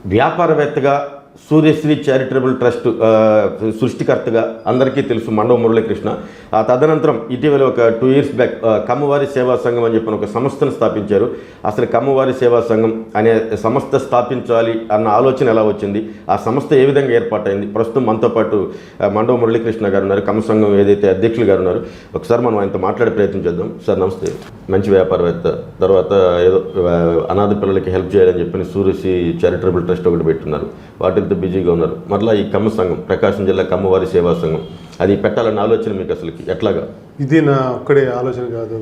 వ్యాపారవేత్తగా Suryasri charitable trust సృష్టికర్తగా అందరికీ తెలుసు మండవ మురళీకృష్ణ. ఆ తదనంతరం ఇటీవల ఒక 2 years బ్యాక్ కమ్మవారి సేవా సంఘం అని చెప్పిన ఒక సంస్థను స్థాపించారు. అసలు కమ్మవారి సేవా సంఘం అనే సంస్థ స్థాపించాలి అన్న ఆలోచన ఎలా వచ్చింది, ఆ సంస్థ ఏ విధంగా ఏర్పాటైంది? ప్రస్తుతం మనతో పాటు మండవ మురళీకృష్ణ గారు ఉన్నారు, కమ్మ సంఘం ఏదైతే అధ్యక్షులు గారు ఉన్నారు. ఒకసారి మనం ఆయనతో మాట్లాడే ప్రయత్నం చేద్దాం. సార్ నమస్తే. మంచి వ్యాపారవేత్త, తర్వాత ఏదో అనాథ పిల్లలకి హెల్ప్ చేయాలని చెప్పి సూర్యశ్రీ చారిటబుల్ ట్రస్ట్ ఒకటి పెట్టున్నారు, వాటితో బిజీగా ఉన్నారు. మరలా ఈ కమ్మ సంఘం, ప్రకాశం జిల్లా కమ్మవారి సేవా సంఘం, అది పెట్టాలన్న ఆలోచన మీకు అసలు ఎట్లాగా? ఇది నా ఒక్కడే ఆలోచన కాదు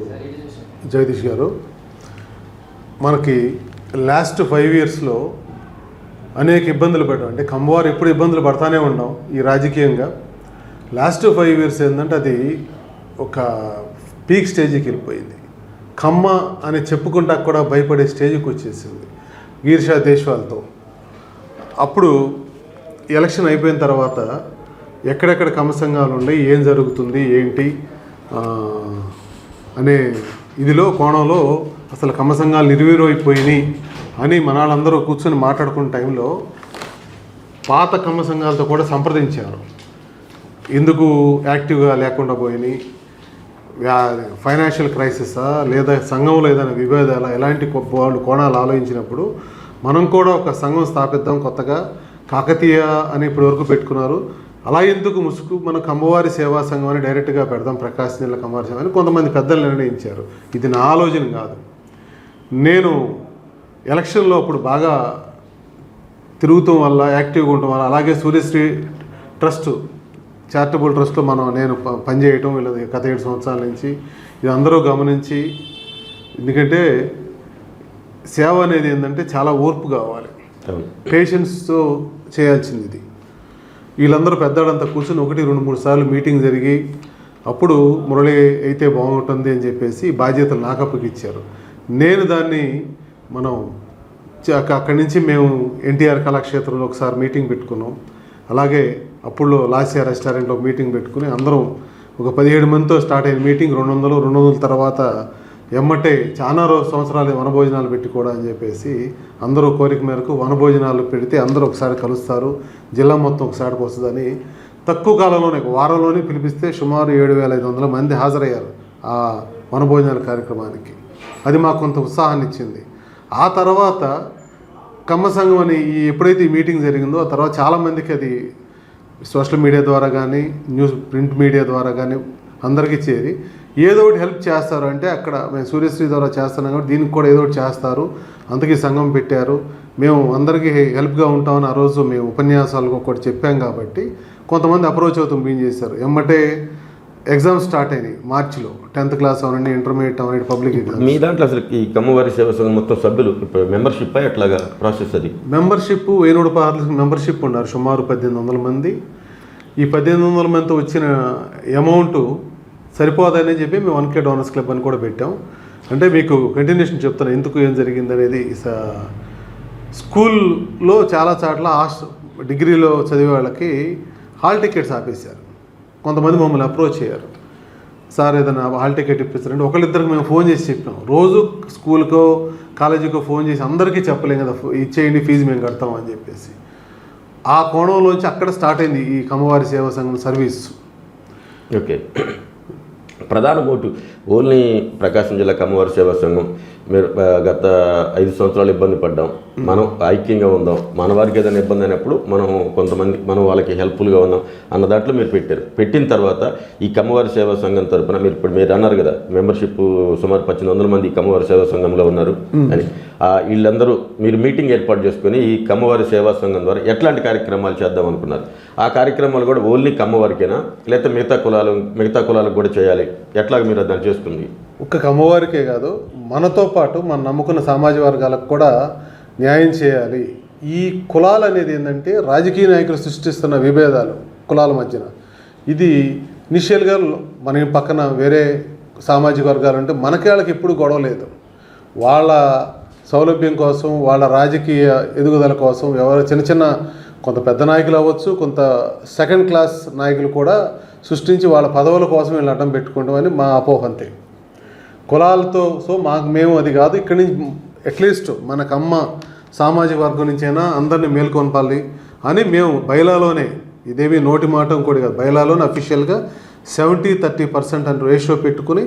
జగదీష్ గారు. మనకి లాస్ట్ 5 yearsలో అనేక ఇబ్బందులు పడ్డాం. అంటే కమ్మవారు ఎప్పుడు ఇబ్బందులు పడతానే ఉన్నాం ఈ రాజకీయంగా. లాస్ట్ 5 years ఏంటంటే అది ఒక పీక్ స్టేజ్కి వెళ్ళిపోయింది. కమ్మ అని చెప్పుకుంటా కూడా భయపడే స్టేజ్కి వచ్చేసింది ఈర్షా దేశాలతో. అప్పుడు ఎలక్షన్ అయిపోయిన తర్వాత ఎక్కడెక్కడ కమ్మ సంఘాలు ఉన్నాయి, ఏం జరుగుతుంది ఏంటి అనే ఇదిలో కోణంలో అసలు కమ్మ సంఘాలు నిర్వీర్యమైపోయినాయి అని మన వాళ్ళందరూ కూర్చొని మాట్లాడుకున్న టైంలో పాత కమ్మ సంఘాలతో కూడా సంప్రదించారు. ఎందుకు యాక్టివ్గా లేకుండా పోయినాయి, ఫైనాన్షియల్ క్రైసిసా లేదా సంఘంలో ఏదైనా విభేదాలా, ఎలాంటి వాళ్ళు కోణాలు ఆలోచించినప్పుడు మనం కూడా ఒక సంఘం స్థాపిద్దాం కొత్తగా, కాకతీయ అని ఇప్పటివరకు పెట్టుకున్నారు, అలా ఎందుకు ముసుగు మనం కమ్మవారి సేవా సంఘం అని డైరెక్ట్గా పెడదాం, ప్రకాశం జిల్లా కమ్మవారి సేవ అని కొంతమంది పెద్దలు నిర్ణయించారు. ఇది నా ఆలోచన కాదు. నేను ఎలక్షన్లో అప్పుడు బాగా తిరుగుతాం వల్ల, యాక్టివ్గా ఉండటం వల్ల, అలాగే సూర్యశ్రీ ట్రస్ట్ చారిటబుల్ ట్రస్ట్లో నేను పనిచేయటం వీళ్ళది గత 7 సంవత్సరాల నుంచి ఇది అందరూ గమనించి, ఎందుకంటే సేవ అనేది ఏంటంటే చాలా ఓర్పు కావాలి, పేషెన్స్తో చేయాల్సింది. ఇది వీళ్ళందరూ పెద్దవాళ్ళంతా కూర్చొని 1-2-3 సార్లు మీటింగ్ జరిగి అప్పుడు మురళి అయితే బాగుంటుంది అని చెప్పేసి బాధ్యతలు నాకు అప్పగిచ్చారు. నేను దాన్ని అక్కడి నుంచి మేము ఎన్టీఆర్ కళాక్షేత్రంలో ఒకసారి మీటింగ్ పెట్టుకున్నాం. అలాగే అప్పుడు లాస్యా రెస్టారెంట్లో మీటింగ్ పెట్టుకుని అందరం ఒక 17 మందితో స్టార్ట్ అయిన మీటింగ్ 200 తర్వాత ఎమ్మటే చాలా సంవత్సరాలు వనభోజనాలు పెట్టి కూడా అని చెప్పేసి అందరూ కోరిక మేరకు వనభోజనాలు పెడితే అందరూ ఒకసారి కలుస్తారు, జిల్లా మొత్తం ఒకసారికి వస్తుందని తక్కువ కాలంలోనే, ఒక వారంలోనే పిలిపిస్తే సుమారు 7,500 మంది హాజరయ్యారు ఆ వనభోజనాల కార్యక్రమానికి. అది మాకు కొంత ఉత్సాహాన్ని ఇచ్చింది. ఆ తర్వాత కమ్మ సంఘం అని ఎప్పుడైతే ఈ మీటింగ్ జరిగిందో ఆ తర్వాత చాలామందికి అది సోషల్ మీడియా ద్వారా కానీ ప్రింట్ మీడియా ద్వారా కానీ అందరికీ చేరి ఏదో ఒకటి హెల్ప్ చేస్తారు. అంటే అక్కడ మేము సూర్యశ్రీ ద్వారా చేస్తున్నాం కాబట్టి దీనికి కూడా ఏదో ఒకటి చేస్తారు, అందుకే సంఘం పెట్టారు, మేము అందరికీ హెల్ప్గా ఉంటామని ఆ రోజు మేము ఉపన్యాసాలకు ఒకటి చెప్పాం. కాబట్టి కొంతమంది అప్రోచ్ అవుతాం బిగిన్ చేశారు. ఎమ్మటే ఎగ్జామ్స్ స్టార్ట్ అయినాయి మార్చిలో, 10th క్లాస్ అవనండి, ఇంటర్మీడియట్ అవనండి, పబ్లిక్ ఎగ్జామ్. మీ దాంట్లో అసలు ఈ కమ్మవారి సేవా సంఘం మొత్తం సభ్యులు మెంబర్షిప్ ఎట్లాగా ప్రాసెస్? అది మెంబర్షిప్ 1000 రూపాయలు మెంబర్షిప్ ఉన్నారు, సుమారు 1800 మంది. ఈ 1800 మందితో వచ్చిన అమౌంట్ సరిపోదని చెప్పి మేము 1K డోనర్స్ క్లబ్ అని కూడా పెట్టాం. అంటే మీకు కంటిన్యూషన్ చెప్తాను ఎందుకు ఏం జరిగింది అనేది. స్కూల్లో చాలా చోట్ల డిగ్రీలో చదివే వాళ్ళకి హాల్ టికెట్స్ ఆపేశారు. కొంతమంది మమ్మల్ని అప్రోచ్ అయ్యారు, సార్ ఏదైనా హాల్ టికెట్ ఇప్పిస్తారంటే ఒకళ్ళిద్దరికి మేము ఫోన్ చేసి చెప్పాం. రోజు స్కూల్కో కాలేజీకో ఫోన్ చేసి అందరికీ చెప్పలేం కదా, ఇచ్చేయండి ఫీజు మేము కడతాం అని చెప్పేసి. ఆ కోణంలోంచి అక్కడ స్టార్ట్ అయింది ఈ కమ్మవారి సేవా సంఘం సర్వీస్. ఓకే, ప్రధాన ఓటు ఓన్లీ ప్రకాశం జిల్లా కమ్మవారి సేవా సంఘం. మీరు గత 5 సంవత్సరాలు ఇబ్బంది పడ్డాం, మనం ఐక్యంగా ఉందాం, మన వారికి ఏదైనా ఇబ్బంది అయినప్పుడు మనం వాళ్ళకి హెల్ప్ఫుల్గా ఉందాం అన్న దాంట్లో మీరు పెట్టారు. పెట్టిన తర్వాత ఈ కమ్మవారి సేవా సంఘం తరఫున మీరు అన్నారు కదా, మెంబర్షిప్ సుమారు 1800 మంది కమ్మవారి సేవా సంఘంలో ఉన్నారు అని. వీళ్ళందరూ మీరు మీటింగ్ ఏర్పాటు చేసుకొని ఈ కమ్మవారి సేవా సంఘం ద్వారా ఎట్లాంటి కార్యక్రమాలు చేద్దాం అనుకున్నారు? ఆ కార్యక్రమాలు కూడా ఓన్లీ కమ్మవారికేనా, లేకపోతే మిగతా కులాలకు కూడా చేయాలి? ఎట్లాగ మీరు దాన్ని చేస్తుంది? ఒక్క కమ్మవారికే కాదు, మనతో పాటు మన నమ్ముకున్న సామాజిక వర్గాలకు కూడా న్యాయం చేయాలి. ఈ కులాలు అనేది ఏంటంటే రాజకీయ నాయకులు సృష్టిస్తున్న విభేదాలు కులాల మధ్యన. ఇది ఇనిషియల్గా మన పక్కన వేరే సామాజిక వర్గాలు అంటే మనకి వాళ్ళకి ఎప్పుడు గొడవ లేదు. వాళ్ళ సౌలభ్యం కోసం, వాళ్ళ రాజకీయ ఎదుగుదల కోసం ఎవరు చిన్న కొంత పెద్ద నాయకులు అవ్వచ్చు, కొంత సెకండ్ క్లాస్ నాయకులు కూడా సృష్టించి వాళ్ళ పదవుల కోసం వీళ్ళు అడ్డం పెట్టుకుంటామని మా అపోహ అంతే. కులాలతో మేము అది కాదు. ఇక్కడి నుంచి అట్లీస్ట్ మనకమ్మ సామాజిక వర్గం నుంచైనా అందరినీ మేల్కొనపాలి అని మేము బైలాలోనే, ఇదేమి నోటి మాట కూడా కాదు, బైలాలోనే అఫీషియల్గా 70-30% అని రేషియో పెట్టుకుని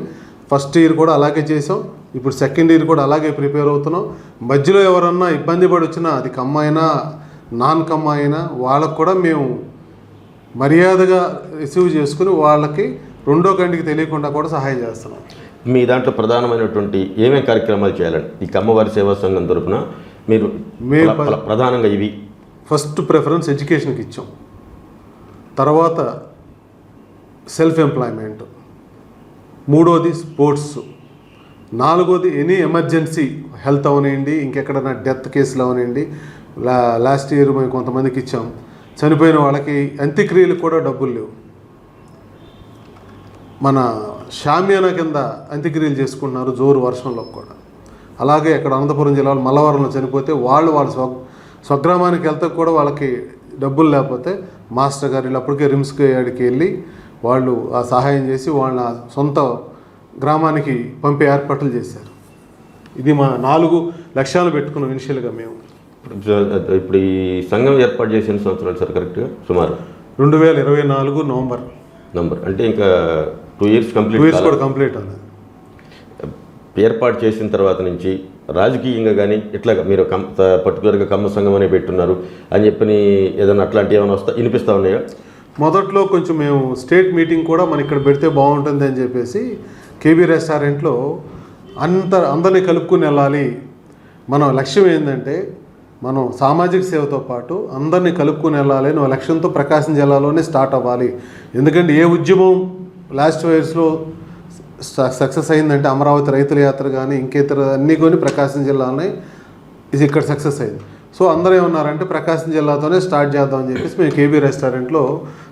ఫస్ట్ ఇయర్ కూడా అలాగే చేసాం. ఇప్పుడు సెకండ్ ఇయర్ కూడా అలాగే ప్రిపేర్ అవుతున్నాం. మధ్యలో ఎవరన్నా ఇబ్బంది పడి వచ్చినా, అది కమ్మ అయినా నాన్ కమ్మ అయినా, వాళ్ళకు కూడా మేము మర్యాదగా రిసీవ్ చేసుకుని వాళ్ళకి రెండో కంటికి తెలియకుండా కూడా సహాయం చేస్తున్నాం. మీ దాంట్లో ప్రధానమైనటువంటి ఏమేమి కార్యక్రమాలు చేయాలండి ఈ కమ్మవారి సేవా సంఘం తరపున? మీరు ప్రధానంగా ఇవి ఫస్ట్ ప్రిఫరెన్స్ ఎడ్యుకేషన్కి ఇచ్చాం, తర్వాత సెల్ఫ్ ఎంప్లాయ్మెంట్, మూడోది స్పోర్ట్స్, నాలుగోది ఎనీ ఎమర్జెన్సీ హెల్త్ అవనండి, ఇంకెక్కడైనా డెత్ కేసులు అవనండి. లాస్ట్ ఇయర్ మేము కొంతమందికి ఇచ్చాం, చనిపోయిన వాళ్ళకి అంత్యక్రియలకు కూడా డబ్బులు లేవు. మన షామియానా కింద అంత్యక్రియలు చేసుకుంటున్నారు జోరు వర్షంలో కూడా. అలాగే అక్కడ అనంతపురం జిల్లాలో మల్లవరంలో చనిపోతే వాళ్ళ స్వగ్రామానికి వెళ్తే కూడా వాళ్ళకి డబ్బులు లేకపోతే మాస్టర్ గారు వీళ్ళు అప్పటికే రిమ్స్కి ఆడికి వెళ్ళి వాళ్ళు ఆ సహాయం చేసి వాళ్ళ సొంత గ్రామానికి పంపే ఏర్పాట్లు చేశారు. ఇది మా 4 లక్ష్యాలు పెట్టుకున్నాం ఇనిషియల్గా మేము. ఇప్పుడు ఈ సంఘం ఏర్పాటు చేసిన సంవత్సరాలు సార్ కరెక్ట్గా? సుమారు 2024 నవంబర్ అంటే ఇంకా 2 years కంప్లీట్. 2 years కూడా కంప్లీట్ అన్నది. ఏర్పాటు చేసిన తర్వాత నుంచి రాజకీయంగా కానీ ఇట్లాగా మీరు పర్టికులర్గా కమ్మ సంఘం అనే పెట్టున్నారు అని చెప్పని ఏదైనా అట్లాంటివి ఏమైనా వినిపిస్తూ ఉన్నాయా? మొదట్లో కొంచెం మేము స్టేట్ మీటింగ్ కూడా మన ఇక్కడ పెడితే బాగుంటుంది అని చెప్పేసి కేబీ రెస్టారెంట్లో అందరినీ కలుపుకుని వెళ్ళాలి. మన లక్ష్యం ఏంటంటే మనం సామాజిక సేవతో పాటు అందరినీ కలుపుకుని వెళ్ళాలి అని లక్ష్యంతో ప్రకాశం జిల్లాలోనే స్టార్ట్ అవ్వాలి. ఎందుకంటే ఏ ఉద్యమం లాస్ట్ ఇయర్స్లో సక్సెస్ అయిందంటే అమరావతి రైతుల యాత్ర కానీ ఇంకేతర అన్నీ కొని ప్రకాశం జిల్లానే ఇది ఇక్కడ సక్సెస్ అయింది. సో అందరూ ఏమన్నారంటే ప్రకాశం జిల్లాతోనే స్టార్ట్ చేద్దామని చెప్పేసి మేము కేబీ రెస్టారెంట్లో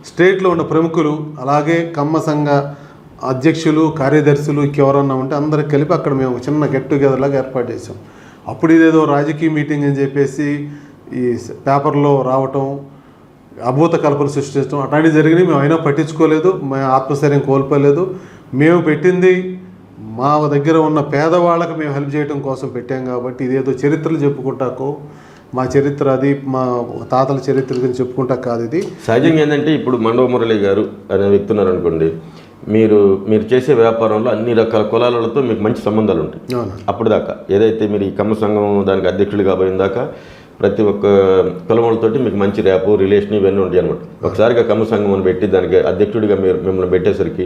స్టేట్లో ఉన్న ప్రముఖులు అలాగే కమ్మ సంఘ అధ్యక్షులు కార్యదర్శులు ఎవరన్నా ఉంటే అందరికి కలిపి అక్కడ మేము ఒక చిన్న గెట్ టుగెదర్ లాగా ఏర్పాటు చేసాం. అప్పుడు ఇదేదో రాజకీయ మీటింగ్ అని చెప్పేసి ఈ పేపర్లో రావటం, అభూత కల్పన సృష్టించడం అట్లాంటివి జరిగినాయి. మేము అయినా పట్టించుకోలేదు, మేము ఆత్మస్థైర్యం కోల్పోలేదు. మేము పెట్టింది మా దగ్గర ఉన్న పేదవాళ్ళకి మేము హెల్ప్ చేయడం కోసం పెట్టాం కాబట్టి ఇదేదో చరిత్రలు చెప్పుకుంటాకో మా చరిత్ర అది మా తాతల చరిత్ర గురించి చెప్పుకుంటా కాదు. ఇది సహజంగా ఏంటంటే ఇప్పుడు మండవ మురళి గారు అనే వ్యక్తి ఉన్నారనుకోండి, మీరు చేసే వ్యాపారంలో అన్ని రకాల కులాలతో మీకు మంచి సంబంధాలు ఉంటాయి. అప్పుడు దాకా ఏదైతే మీరు ఈ కమ్మ సంఘం దానికి అధ్యక్షుడిగా పోయిన దాకా ప్రతి ఒక్క కులములతోటి మీకు మంచి ర్యాపు రిలేషన్ ఇవన్నీ ఉంటాయి అనమాట. ఒకసారిగా కమ్మ సంఘం అని పెట్టి దానికి అధ్యక్షుడిగా మిమ్మల్ని పెట్టేసరికి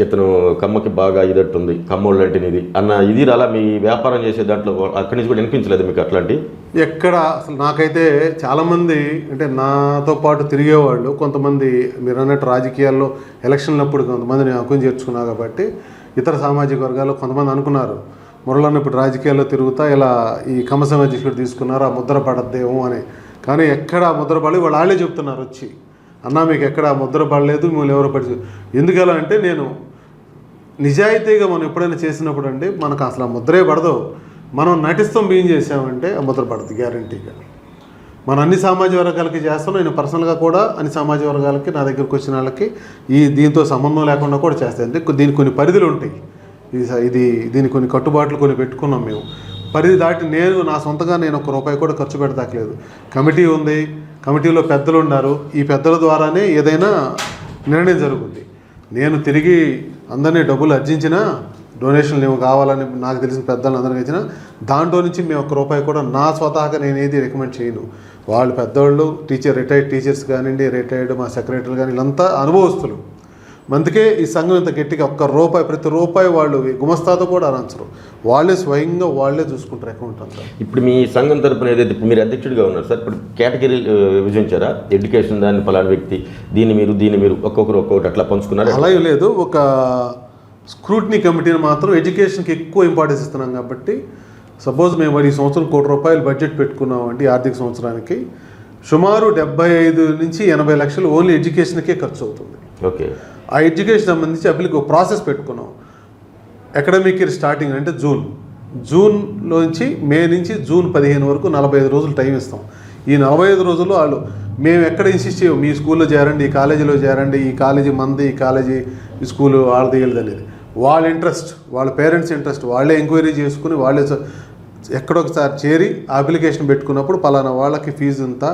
ఇతను కమ్మకి బాగా ఇదట్టుంది, కమ్మోళ్ళు అంటే ఇది అన్న ఇది అలా మీ వ్యాపారం చేసే దాంట్లో అక్కడి నుంచి కూడా వినిపించలేదు మీకు అట్లాంటి? ఎక్కడ అసలు నాకైతే చాలామంది అంటే నాతో పాటు తిరిగేవాళ్ళు కొంతమంది మీరు అన్నట్టు రాజకీయాల్లో ఎలక్షన్లప్పుడు కొంతమందిని హక్కుని చేర్చుకున్నా కాబట్టి ఇతర సామాజిక వర్గాల్లో కొంతమంది అనుకున్నారు మురళన్న ఇప్పుడు రాజకీయాల్లో తిరుగుతా ఇలా ఈ కమ్మ అధ్యక్షుడు తీసుకున్నారు ఆ ముద్ర పడద్దేమో అని. కానీ ఎక్కడ ఆ ముద్ర పడలేదు, వాళ్ళు వాళ్ళే చెప్తున్నారు వచ్చి, అన్నా మీకు ఎక్కడ ఆ ముద్ర పడలేదు, మిమ్మల్ని ఎవరో పడి. ఎందుకలా అంటే నేను నిజాయితీగా మనం ఎప్పుడైనా చేసినప్పుడు అంటే మనకు అసలు ఆ ముద్రే పడదు. మనం నటిస్తాం బియ్యం చేసామంటే ఆ ముద్ర పడదు గ్యారంటీగా. మనం అన్ని సామాజిక వర్గాలకి చేస్తాం. నేను పర్సనల్గా కూడా అన్ని సామాజిక వర్గాలకి నా దగ్గరకు వచ్చిన వాళ్ళకి దీంతో సంబంధం లేకుండా కూడా చేస్తాను. అంటే దీనికి కొన్ని పరిధులు ఉంటాయి. దీనికి కొన్ని కట్టుబాట్లు కొన్ని పెట్టుకున్నాం మేము. పరిధి దాటి నా సొంతగా నేను ₹1 కూడా ఖర్చు పెడతాకలేదు. కమిటీ ఉంది, కమిటీలో పెద్దలు ఉన్నారు. ఈ పెద్దల ద్వారానే ఏదైనా నిర్ణయం జరుగుతుంది. నేను తిరిగి అందరినీ డబ్బులు అర్జించినా డొనేషన్లు ఏమో కావాలని నాకు తెలిసిన పెద్దలను అందరికీ ఇచ్చినా దాంట్లో నుంచి మేము ₹1 కూడా నా స్వతహాగా నేను ఏది రికమెండ్ చేయను. వాళ్ళు పెద్దవాళ్ళు రిటైర్డ్ టీచర్స్ కానివ్వండి, రిటైర్డ్ మా సెక్రటరీలు కానీ వీళ్ళంతా అనుభవస్తులు. అందుకే ఈ సంఘం ఇంత గట్టిగా ₹1 ప్రతి రూపాయి వాళ్ళు గుమస్తాతో కూడా అనంచరు. వాళ్ళే స్వయంగా వాళ్ళే చూసుకుంటారు అకౌంట్ అంతా. ఇప్పుడు మీ సంఘం తరపున ఏదైతే మీరు అధ్యక్షుడిగా ఉన్నారు సార్, ఇప్పుడు కేటగిరీ విభజించారా? ఎడ్యుకేషన్ దాన్ని పలానా వ్యక్తి, దీన్ని మీరు ఒక్కొక్కటి అట్లా పంచుకున్నారు? అలా లేదు. ఒక స్క్రూటినీ కమిటీని మాత్రం ఎడ్యుకేషన్కి ఎక్కువ ఇంపార్టెన్స్ ఇస్తున్నాం కాబట్టి సపోజ్ మేము ఈ సంవత్సరం ₹1 బడ్జెట్ పెట్టుకున్నామండి. ఆర్థిక సంవత్సరానికి సుమారు 75 నుంచి 80 లక్షలు ఓన్లీ ఎడ్యుకేషన్కే ఖర్చు అవుతుంది. ఓకే. ఆ ఎడ్యుకేషన్ సంబంధించి అప్పటికి ఒక ప్రాసెస్ పెట్టుకున్నాం. అకాడమిక్ ఇయర్ స్టార్టింగ్ అంటే జూన్లోంచి మే నుంచి జూన్ 15 వరకు 45 రోజులు టైం ఇస్తాం. ఈ 45 రోజుల్లో వాళ్ళు మేము ఎక్కడ ఇన్సిస్ట్ చేయము, మీ స్కూల్లో చేరండి, ఈ కాలేజీలో చేరండి, ఈ కాలేజీ మంది, ఈ కాలేజీ ఈ స్కూలు వాళ్ళది వీళ్ళది అనేది వాళ్ళ ఇంట్రెస్ట్, వాళ్ళ పేరెంట్స్ ఇంట్రెస్ట్ వాళ్ళే ఎంక్వైరీ చేసుకుని వాళ్ళే ఎక్కడొకసారి చేరి అప్లికేషన్ పెట్టుకున్నప్పుడు పలానా వాళ్ళకి ఫీజు ఇంత,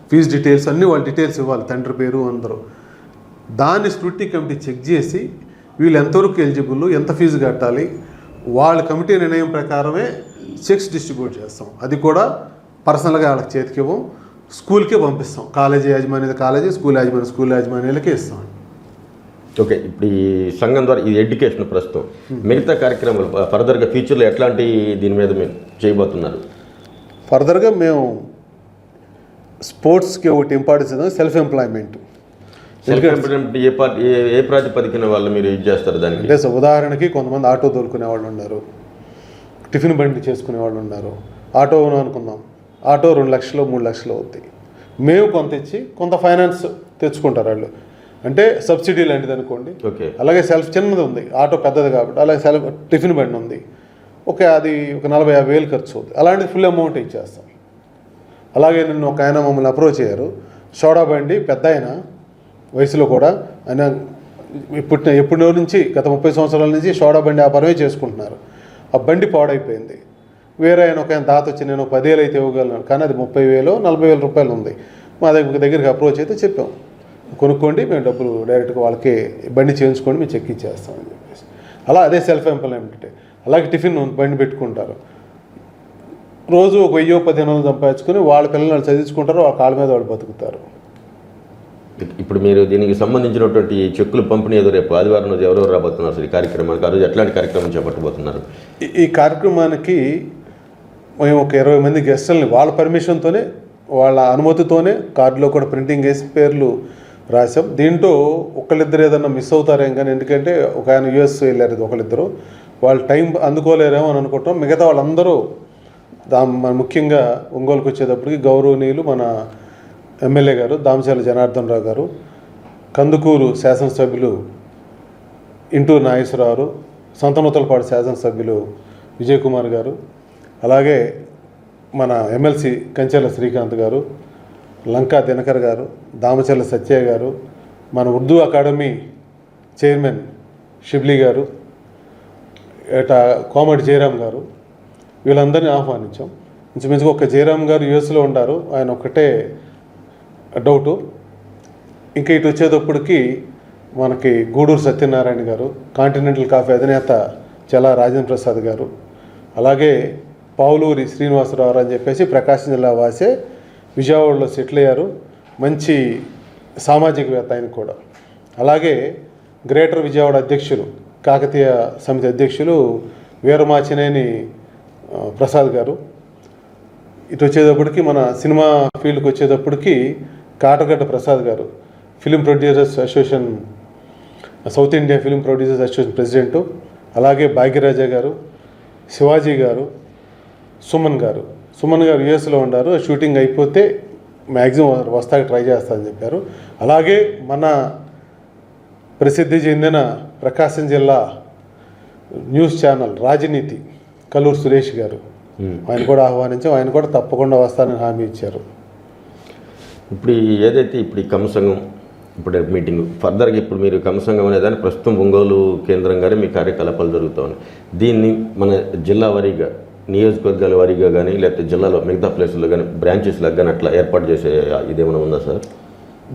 ఫీజు డీటెయిల్స్ అన్నీ వాళ్ళ డీటెయిల్స్ ఇవ్వాలి, తండ్రి పేరు అందరూ. దాన్ని స్క్రూటినీ కమిటీ చెక్ చేసి వీళ్ళు ఎంతవరకు ఎలిజిబుల్, ఎంత ఫీజు కట్టాలి, వాళ్ళ కమిటీ నిర్ణయం ప్రకారమే చెక్స్ డిస్ట్రిబ్యూట్ చేస్తాం. అది కూడా పర్సనల్గా వాళ్ళకి చేతికి ఇవ్వం, స్కూల్కే పంపిస్తాం. కాలేజీ యాజమాన్యత కాలేజీ, స్కూల్ యాజమాన్యాలకే ఇస్తాం. ఓకే, ఇప్పుడు ఈ సంఘం ద్వారా ఇది ఎడ్యుకేషన్ ప్రస్తుతం. మిగతా కార్యక్రమాలు ఫర్దర్గా ఫ్యూచర్లో ఎట్లాంటి దీని మీద మీరు చేయబోతున్నారు? ఫర్దర్గా మేము స్పోర్ట్స్కి ఒకటి ఇంపార్టెన్స్ ఇద్దాం, సెల్ఫ్ ఎంప్లాయ్మెంట్. ఏ ప్రాతిపదికన వాళ్ళు మీరు ఇది చేస్తారు దానికి? అంటే ఉదాహరణకి కొంతమంది ఆటో తోలుకునే వాళ్ళు ఉన్నారు, టిఫిన్ బండి చేసుకునే వాళ్ళు ఉన్నారు. ఆటో అనుకుందాం, ఆటో 2 లక్షలు 3 లక్షలు అవుతాయి. మేము కొంత ఇచ్చి కొంత ఫైనాన్స్ తెచ్చుకుంటారు వాళ్ళు, అంటే సబ్సిడీ లాంటిది అనుకోండి. ఓకే. అలాగే సెల్ఫ్ చిన్నది ఉంది, ఆటో పెద్దది కాబట్టి, అలాగే సెల్ఫ్ టిఫిన్ బండి ఉంది, అది ఒక 40-50 వేలు ఖర్చు అవుతుంది. అలాంటిది ఫుల్ అమౌంట్ ఇచ్చేస్తాం. అలాగే నిన్న ఒక ఆయన మమ్మల్ని అప్రోచ్ అయ్యారు, సోడా బండి పెద్ద ఆయన వయసులో కూడా, ఆయన ఎప్పటి నుంచి గత 30 సంవత్సరాల నుంచి సోడా బండి వ్యాపారమే చేసుకుంటున్నారు. ఆ బండి పాడైపోయింది. వేరే ఆయన ఒక ఆయన దాత వచ్చి నేను 10,000 అయితే ఇవ్వగలను, కానీ అది 30,000 40,000 రూపాయలు ఉంది. మా దగ్గరికి అప్రోచ్ అయితే చెప్పాం, కొనుక్కోండి, మేము డబ్బులు డైరెక్ట్గా వాళ్ళకి బండి చేయించుకోండి, మేము చెక్ ఇచ్చేస్తామని చెప్పేసి. అలా అదే సెల్ఫ్ ఎంప్లాయ్మెంట్. అలాగే టిఫిన్ బండి పెట్టుకుంటారు, రోజు ఒక 1000-1500 సంపాదించుకొని వాళ్ళ పిల్లలు చదివించుకుంటారు, వాళ్ళ కాళ్ళ మీద వాళ్ళు బతుకుతారు. ఇప్పుడు మీరు దీనికి సంబంధించినటువంటి చెక్కులు పంపిణీ ఏదో రేపు ఆదివారం రోజు ఎవరెవరు రాబోతున్నారు అసలు ఈ కార్యక్రమానికి? ఆ రోజు ఎట్లాంటి కార్యక్రమం చేపట్టబోతున్నారు? ఈ కార్యక్రమానికి మేము ఒక 20 మంది గెస్టులని వాళ్ళ పర్మిషన్తోనే, వాళ్ళ అనుమతితోనే కార్డులో కూడా ప్రింటింగ్ వేసి పేర్లు రాసాం. దీంట్లో ఒకళ్ళిద్దరు ఏదన్నా మిస్ అవుతారేం కానీ, ఎందుకంటే ఒక ఆయన యూఎస్ వెళ్ళారు, ఒకళ్ళిద్దరు వాళ్ళు టైం అందుకోలేరేమో అని అనుకుంటాం. మిగతా వాళ్ళందరూ మన ముఖ్యంగా ఒంగోలుకు వచ్చేటప్పటికి గౌరవనీయులు మన ఎమ్మెల్యే గారు దామచర్ల జనార్దన్ రావు గారు, కందుకూరు శాసనసభ్యులు ఇంటూరు నాగేశ్వరరావు, సంతనూతలపాడు శాసనసభ్యులు విజయ్ కుమార్ గారు, అలాగే మన ఎమ్మెల్సీ కంచెల శ్రీకాంత్ గారు, లంకా దినకర్ గారు, దామచర్ల సత్య గారు, మన ఉర్దూ అకాడమీ చైర్మన్ షిబ్లీ గారు, కోమటి జయరామ్ గారు, వీళ్ళందరినీ ఆహ్వానించాం. ఇంచుమించుగా ఒక జయరామ్ గారు యూఎస్లో ఉంటారు, ఆయన ఒక్కటే డౌటు. ఇంకా ఇటు వచ్చేటప్పటికి మనకి గూడూరు సత్యనారాయణ గారు, కాంటినెంటల్ కాఫీ అధినేత చలా రాజేంద్ర ప్రసాద్ గారు, అలాగే పావులూరి శ్రీనివాసరావు అని చెప్పేసి ప్రకాశం జిల్లా వాసే, విజయవాడలో సెటిల్ అయ్యారు, మంచి సామాజికవేత్త ఆయన కూడా. అలాగే గ్రేటర్ విజయవాడ అధ్యక్షులు, కాకతీయ సమితి అధ్యక్షులు వీరమాచినేని ప్రసాద్ గారు. ఇటు వచ్చేటప్పటికి మన సినిమా ఫీల్డ్కి వచ్చేటప్పటికి కాటగడ్డ ప్రసాద్ గారు, film producers association, south India film producers association president. అలాగే భాగ్యరాజా గారు, శివాజీ గారు, సుమన్ గారు యుఎస్లో ఉన్నారు, షూటింగ్ అయిపోతే మ్యాక్సిమం వస్తాకి ట్రై చేస్తారని చెప్పారు. అలాగే మన ప్రసిద్ధి చెందిన ప్రకాశం జిల్లా న్యూస్ ఛానల్ రాజనీతి కల్లూరు సురేష్ గారు, ఆయన కూడా ఆహ్వానించాం, ఆయన కూడా తప్పకుండా వస్తానని హామీ ఇచ్చారు. ఇప్పుడు ఏదైతే ఇప్పుడు ఈ కమసంఘం ఇప్పుడు మీటింగ్ ఫర్దర్గా ఇప్పుడు మీరు కమసంఘం అనేదాన్ని ప్రస్తుతం ఒంగోలు కేంద్రంగానే మీ కార్యకలాపాలు జరుగుతూ ఉన్నాయి. దీన్ని మన జిల్లా వారీగా, నియోజకవర్గాల వారీగా కానీ, లేకపోతే జిల్లాలో మిగతా ప్లేసుల్లో కానీ బ్రాంచెస్లకు కానీ అట్లా ఏర్పాటు చేసే ఇదేమైనా ఉందా సార్?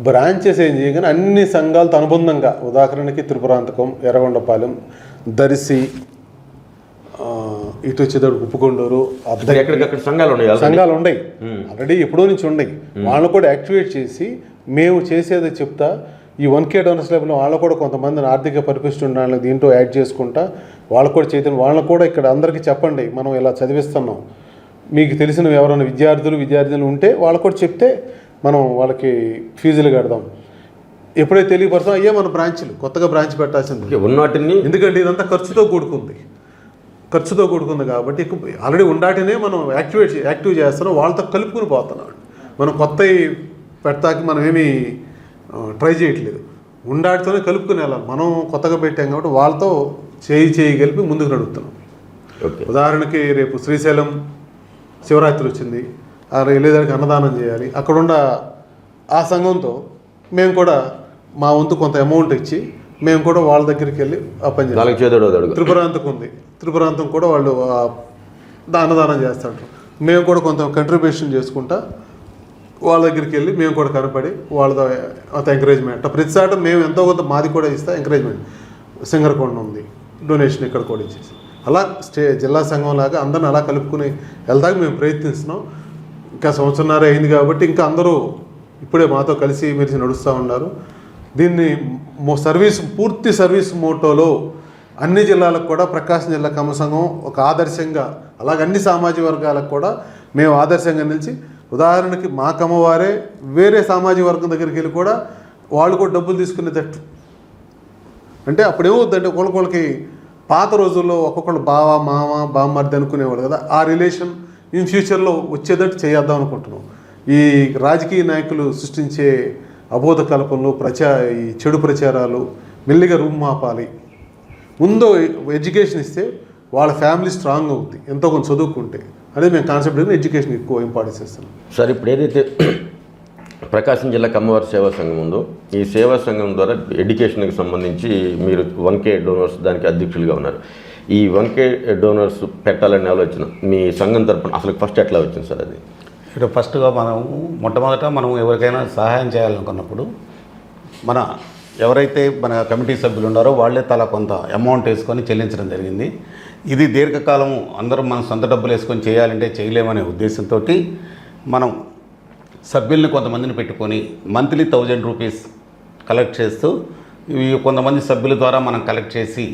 బ్రాంచెస్ ఏం చేయగానే అన్ని సంఘాలతో అనుబంధంగా, ఉదాహరణకి త్రిపురాంతకం, ఎర్రగొండపాలెం, దర్శి, ఇటు వచ్చేటప్పుడు ఉప్పుకొండూరు, ఎక్కడికక్కడ సంఘాలు ఉన్నాయి ఆల్రెడీ ఎప్పుడో నుంచి ఉన్నాయి. వాళ్ళని కూడా యాక్టివేట్ చేసి మేము చేసేది చెప్తా, ఈ 1K డోనర్స్ లెవెల్లో వాళ్ళు కూడా కొంతమందిని ఆర్థిక పరిపుష్టి ఉండాలని దీంట్లో యాడ్ చేసుకుంటా, వాళ్ళు కూడా చైతన్యం, వాళ్ళని కూడా ఇక్కడ అందరికీ చెప్పండి, మనం ఇలా చదివిస్తున్నాం, మీకు తెలిసిన ఎవరైనా విద్యార్థులు ఉంటే వాళ్ళు కూడా చెప్తే మనం వాళ్ళకి ఫీజులు కడదాం. ఎప్పుడైతే తెలియపడతాం అయ్యే మన బ్రాంచ్లు, కొత్తగా బ్రాంచ్ పెట్టాల్సింది ఉన్నవాటిని, ఎందుకంటే ఇదంతా ఖర్చుతో కూడుకుంది కాబట్టి ఆల్రెడీ ఉండాటినే మనం యాక్టివ్ చేస్తున్నాం, వాళ్ళతో కలుపుకుని పోతున్నాం. మనం కొత్త పెడతాకి మనం ఏమీ ట్రై చేయట్లేదు, ఉండాటితోనే కలుపుకుని వెళ్ళాలి. మనం కొత్తగా పెట్టాం కాబట్టి వాళ్ళతో చేయి కలిపి ముందుకు నడుపుతున్నాం. ఉదాహరణకి రేపు శ్రీశైలం శివరాత్రి వచ్చింది, వెళ్ళేదానికి అన్నదానం చేయాలి, అక్కడున్న ఆ సంఘంతో మేము కూడా మా వంతు కొంత అమౌంట్ ఇచ్చి మేము కూడా వాళ్ళ దగ్గరికి వెళ్ళి ఆ పని చేయాలి. త్రిపురాంతకం ఉంది, త్రిపురాంతం కూడా వాళ్ళు అన్నదానం చేస్తుంటారు. మేము కూడా కొంత కంట్రిబ్యూషన్ చేసుకుంటా వాళ్ళ దగ్గరికి వెళ్ళి మేము కూడా కనపడి వాళ్ళతో అంత ఎంకరేజ్మెంట్ ప్రతిసారి మేము ఎంతో కొంత మాది కూడా ఇస్తా ఎంకరేజ్మెంట్. సింగరకొండ ఉంది, డొనేషన్ ఇక్కడ కూడా ఇచ్చేసి అలా జిల్లా సంఘం లాగా అందరిని అలా కలుపుకుని వెళ్దాక మేము ప్రయత్నిస్తున్నాం. ఇంకా సంవత్సరంన్నర అయింది కాబట్టి ఇంకా అందరూ ఇప్పుడే మాతో కలిసి మెలిసి నడుస్తూ ఉన్నారు. దీన్ని పూర్తి సర్వీస్ మోటోలో అన్ని జిల్లాలకు కూడా ప్రకాశం జిల్లా కమ్మ సంఘం ఒక ఆదర్శంగా, అలాగే అన్ని సామాజిక వర్గాలకు కూడా మేము ఆదర్శంగా నిలిచి, ఉదాహరణకి మా కమ్మవారే వేరే సామాజిక వర్గం దగ్గరికి వెళ్ళి కూడా వాళ్ళు కూడా డబ్బులు తీసుకునేటట్టు. అంటే అప్పుడేమవుతుందంటే ఒకళ్ళకి పాత రోజుల్లో ఒక్కొక్కళ్ళు బావ మామ బామ్మర్ది అనుకునేవాళ్ళు కదా, ఆ రిలేషన్ ఇన్ ఫ్యూచర్లో వచ్చేటట్టు చేద్దాం అనుకుంటున్నాం. ఈ రాజకీయ నాయకులు సృష్టించే అబోధ కల్పనలు ఈ చెడు ప్రచారాలు మెల్లిగా రూపుమాపాలి. ముందు ఎడ్యుకేషన్ ఇస్తే వాళ్ళ ఫ్యామిలీ స్ట్రాంగ్ అవుతుంది, ఎంతో కొంత చదువుకుంటే. అదే మేము కాన్సెప్ట్ ఎడ్యుకేషన్ ఎక్కువ ఇంపార్టెన్స్ ఇస్తున్నాం. సార్, ఇప్పుడు ఏదైతే ప్రకాశం జిల్లా కమ్మవారి సేవా సంఘం ఉందో, ఈ సేవా సంఘం ద్వారా ఎడ్యుకేషన్కి సంబంధించి మీరు 1K డోనర్స్ దానికి అధ్యక్షులుగా ఉన్నారు. ఈ 1K డోనర్స్ పెట్టాలనే ఆలోచన మీ సంఘం తరపున అసలు ఫస్ట్ ఎట్లా వచ్చింది సార్? అది ఇక్కడ ఫస్ట్గా మొట్టమొదట మనం ఎవరికైనా సహాయం చేయాలనుకున్నప్పుడు ఎవరైతే మన కమిటీ సభ్యులు ఉన్నారో వాళ్ళే తలా కొంత అమౌంట్ వేసుకొని చెల్లించడం జరిగింది. ఇది దీర్ఘకాలము అందరం మనం సొంత డబ్బులు వేసుకొని చేయాలంటే చేయలేమనే ఉద్దేశంతో మనం సభ్యుల్ని కొంతమందిని పెట్టుకొని మంత్లీ 1000 రూపీస్ కలెక్ట్ చేస్తూ, ఇవి కొంతమంది సభ్యుల ద్వారా మనం కలెక్ట్ చేసి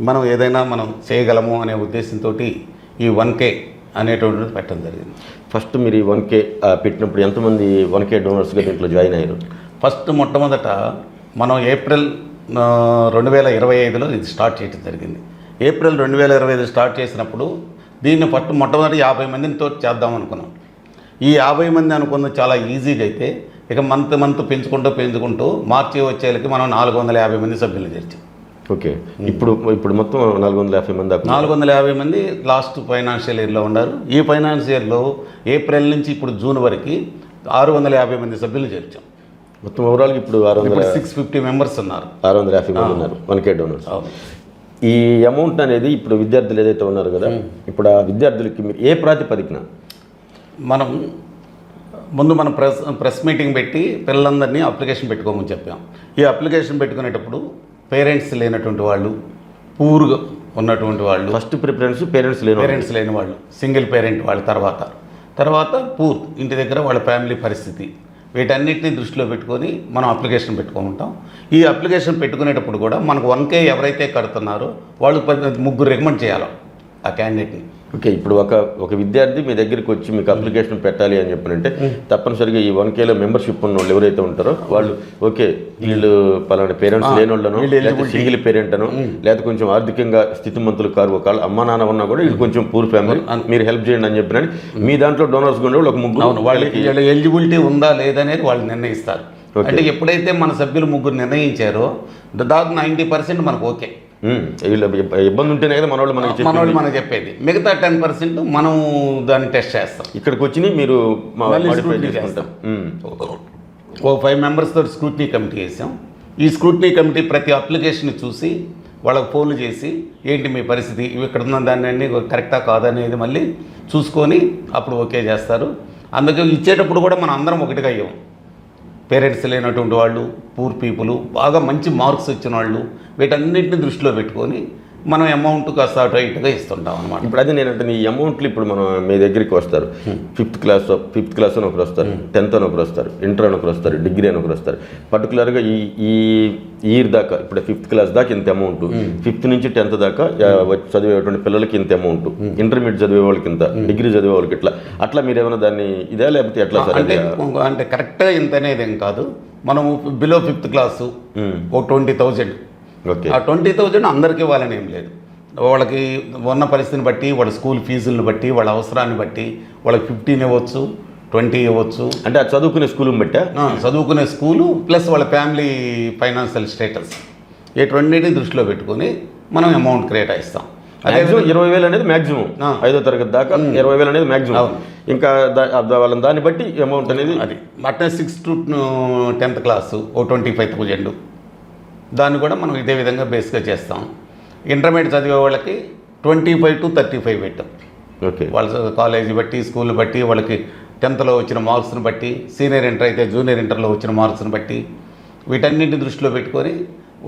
మనం ఏదైనా మనం చేయగలము అనే ఉద్దేశంతో ఈ 1K అనేటువంటిది పెట్టడం జరిగింది. ఫస్ట్ మీరు ఈ 1K పెట్టినప్పుడు ఎంతమంది 1K డోనర్స్గా దీంట్లో జాయిన్ అయ్యారు? ఫస్ట్ మొట్టమొదట మనం ఏప్రిల్ 2025లో ఇది స్టార్ట్ చేయడం జరిగింది. ఏప్రిల్ 2025 స్టార్ట్ చేసినప్పుడు దీన్ని మొట్టమొదటి 50 మందితో చేద్దాం అనుకున్నాం. ఈ 50 మంది అనుకున్నది చాలా ఈజీగా అయితే ఇక మంత్ పెంచుకుంటూ మార్చి వచ్చేళ్ళకి మనం 450 మంది సభ్యులు చేర్చాం. ఓకే, ఇప్పుడు మొత్తం 450 మంది 450 మంది లాస్ట్ ఫైనాన్షియల్ ఇయర్లో ఉన్నారు. ఈ ఫైనాన్షియల్ ఇయర్లో ఏప్రిల్ నుంచి ఇప్పుడు జూన్ వరకు 650 మంది సభ్యులు చేర్చాం. మొత్తం ఓవరాల్గా ఇప్పుడు 650 మెంబర్స్ ఉన్నారు. 650 మంది ఉన్నారు 1K డోనర్స్. ఈ అమౌంట్ అనేది ఇప్పుడు విద్యార్థులు ఏదైతే ఉన్నారు కదా, ఇప్పుడు ఆ విద్యార్థులకి మీరు ఏ ప్రాతిపదికన మనం ప్రెస్ మీటింగ్ పెట్టి పిల్లలందరినీ అప్లికేషన్ పెట్టుకోమని చెప్పాం. ఈ అప్లికేషన్ పెట్టుకునేటప్పుడు పేరెంట్స్ లేనటువంటి వాళ్ళు, పూర్గా ఉన్నటువంటి వాళ్ళు, ఫస్ట్ ప్రిఫరెన్స్ పేరెంట్స్ లేని వాళ్ళు, సింగిల్ పేరెంట్ వాళ్ళ తర్వాత పూర్ ఇంటి దగ్గర వాళ్ళ ఫ్యామిలీ పరిస్థితి, వీటన్నిటిని దృష్టిలో పెట్టుకొని మనం అప్లికేషన్ పెట్టుకుంటాం. ఈ అప్లికేషన్ పెట్టుకునేటప్పుడు కూడా మనకు 1K ఎవరైతే కడుతున్నారో వాళ్ళు 3 రికమెండ్ చేయాలి ఆ క్యాండిడేట్ని. ఓకే, ఇప్పుడు ఒక విద్యార్థి మీ దగ్గరికి వచ్చి మీకు అప్లికేషన్ పెట్టాలి అని చెప్పినంటే తప్పనిసరిగా ఈ 1Kలో మెంబర్షిప్ ఉన్న వాళ్ళు ఎవరైతే ఉంటారో వాళ్ళు ఓకే వీళ్ళు పలానా పేరెంట్స్ లేని వాళ్ళను, లేకపోతే సింగిల్ పేరెంట్ అను, లేకపోతే కొంచెం ఆర్థికంగా స్థితిమంతులు కారు, ఒకళ్ళు అమ్మ నాన్న ఉన్నా కూడా వీళ్ళు కొంచెం పూర్ ఫ్యామిలీ, మీరు హెల్ప్ చేయండి అని చెప్పిన మీ దాంట్లో డోనర్స్ కూడా ఒక 3 వాళ్ళకి ఎలిజిబిలిటీ ఉందా లేదనేది వాళ్ళు నిర్ణయిస్తారు. అంటే ఎప్పుడైతే మన సభ్యులు 3 నిర్ణయించారో దాదాపు 90% మనకు ఓకే. ఇబ్బంది ఉంటేనే కదా మనోళ్ళు మనకు చెప్పేది. మిగతా 10% మనం దాన్ని టెస్ట్ చేస్తాం. ఇక్కడికి వచ్చి మీరు ఓ 5 మెంబర్స్తో స్క్రూటినీ కమిటీ వేసాం. ఈ స్క్రూటినీ కమిటీ ప్రతి అప్లికేషన్ చూసి వాళ్ళకి ఫోన్లు చేసి ఏంటి మీ పరిస్థితి, ఇవి ఇక్కడ ఉన్న దాన్ని అన్ని కరెక్టా కాదనేది మళ్ళీ చూసుకొని అప్పుడు ఓకే చేస్తారు. అందుకే ఇచ్చేటప్పుడు కూడా మనం అందరం ఒకటిగా అయ్యాం. పేరెంట్స్ లేనటువంటి వాళ్ళు, పూర్ పీపుల్, బాగా మంచి మార్క్స్ వచ్చిన వాళ్ళు, వీటన్నిటిని దృష్టిలో పెట్టుకొని మనం అమౌంట్ కాస్త అటు ఇటుగా ఇస్తుంటాం అనమాట. ఇప్పుడు అదే నేనంటే ఈ అమౌంట్లు ఇప్పుడు మనం మీ దగ్గరికి వస్తారు, 5th క్లాస్ అని ఒకరు వస్తారు, 10th అని ఒకరు వస్తారు, ఇంటర్ అని ఒకరు వస్తారు, డిగ్రీ అని ఒకరు వస్తారు. పర్టికులర్గా ఈ ఇయర్ దాకా ఇప్పుడు 5th క్లాస్ దాకా ఇంత అమౌంట్, 5th నుంచి 10th దాకా చదివేటువంటి పిల్లలకి ఇంత అమౌంట్, ఇంటర్మీడియట్ చదివే వాళ్ళకి ఇంత, డిగ్రీ చదివే వాళ్ళకి ఇట్లా, అట్లా మీరు ఏమైనా దాన్ని ఇదే లేకపోతే ఎట్లా సార్? అంటే కరెక్ట్గా ఇంత అనేది ఏం కాదు. మనం బిలో 5th క్లాసు ఓ 20,000, ఓకే, ఆ 20,000 అందరికీ ఇవ్వాలని ఏం లేదు. వాళ్ళకి ఉన్న పరిస్థితిని బట్టి, వాళ్ళ స్కూల్ ఫీజులను బట్టి, వాళ్ళ అవసరాన్ని బట్టి వాళ్ళకి 15 ఇవ్వచ్చు, 20 ఇవ్వచ్చు. అంటే ఆ చదువుకునే స్కూల్ని బట్టి, చదువుకునే స్కూలు ప్లస్ వాళ్ళ ఫ్యామిలీ ఫైనాన్షియల్ స్టేటస్, ఇటువంటిని దృష్టిలో పెట్టుకొని మనం అమౌంట్ కేటాయిస్తాం. అదే 20,000 అనేది మ్యాక్సిమం, 5వ తరగతి దాకా 20,000 అనేది మ్యాక్సిమం. ఇంకా వాళ్ళని దాన్ని బట్టి అమౌంట్ అనేది అది అట్లా 6th to 10th క్లాసు ఓ 25,000, దాన్ని కూడా మనం ఇదే విధంగా బేస్గా చేస్తాం. ఇంటర్మీడియట్ చదివే వాళ్ళకి 25 to 35 పెట్టాం. ఓకే. వాళ్ళ కాలేజీ బట్టి, స్కూల్ బట్టి, వాళ్ళకి 10th వచ్చిన మార్క్స్ని బట్టి, సీనియర్ ఇంటర్ అయితే జూనియర్ ఇంటర్లో వచ్చిన మార్క్స్ని బట్టి వీటన్నింటిని దృష్టిలో పెట్టుకొని